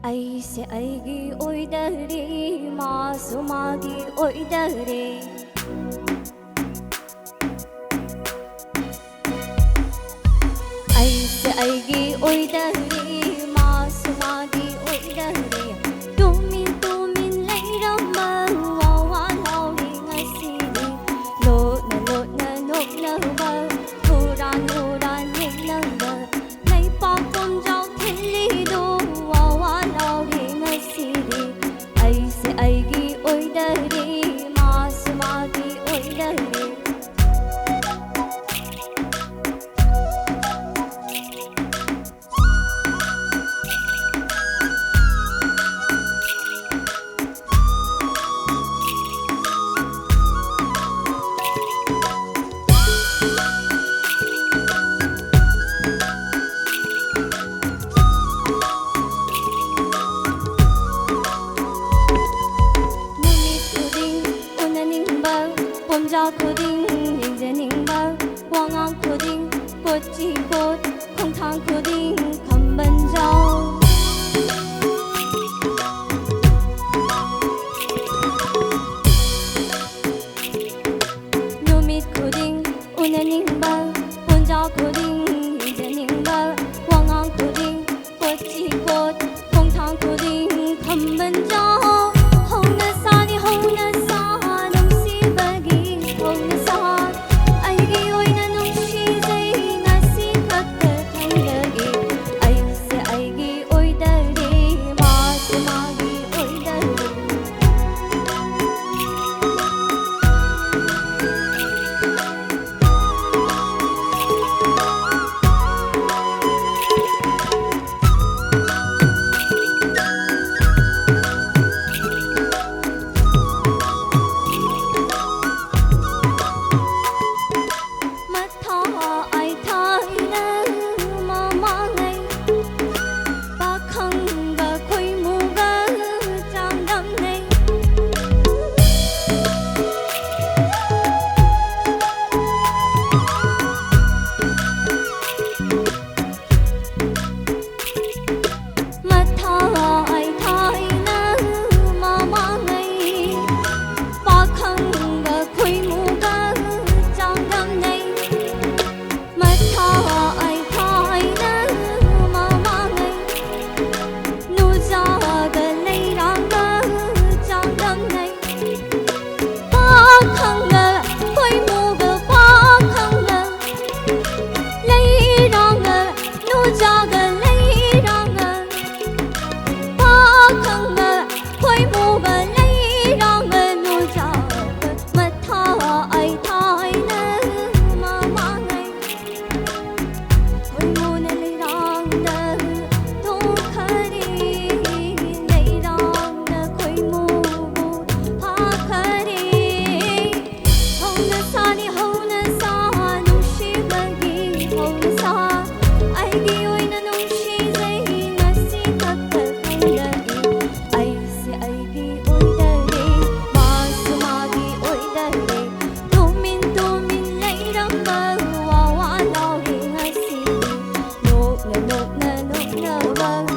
ꯑꯩꯁꯦ ꯑꯩꯒꯤ ꯑꯣꯏꯗꯔꯦ ꯃꯥꯁꯨ ꯃꯥꯒꯤ ꯑꯣꯏꯗꯔꯦ ꯑꯩꯁꯦ ꯑꯩꯒꯤ ꯑꯣꯏꯗꯔꯦ ꯃꯥꯁꯨ ꯃꯥꯒꯤ ꯑꯣꯏꯗꯔꯦ ꯇꯨꯃꯤꯟ ꯇꯨꯃꯤꯟ ꯂꯩꯔꯝꯕ ꯋꯥꯋꯥ ꯂꯥꯎꯔꯦ ꯉꯁꯤꯗꯤ ꯂꯣꯠꯅ ꯂꯣꯠꯅ ꯅꯣꯛꯅꯕ ꯍꯨꯔꯥꯟ ꯍꯨꯔꯥꯟ ꯌꯦꯡꯅꯕ ꯂꯩꯄꯥꯛ ꯀꯣꯝꯖꯥꯎ ꯊꯤꯜꯂꯤꯗꯣ ꯋꯥꯋꯥ ꯂꯥꯎꯔꯦ ꯉꯁꯤꯗꯤ ꯑꯩꯁꯦ ꯑꯩꯒꯤ ꯑꯣꯏꯗꯔꯦ ꯃꯥꯁꯨ ꯃꯥꯒꯤ ꯑꯣꯏꯗꯔꯦ Mikup Khuding Ujaningba Mikup Khuding Ujaningba Mikup Khuding Ujaningba Mikup Khuding Ujaningba Mikup Khuding Ujaningba Mikup Khuding Ujaningba Hona sani hona sa nungsi hona sa aigi oina nungsi zai ngasi khakta thanglagi aise aigi oidare masu magi oidare no, no, no, no, no.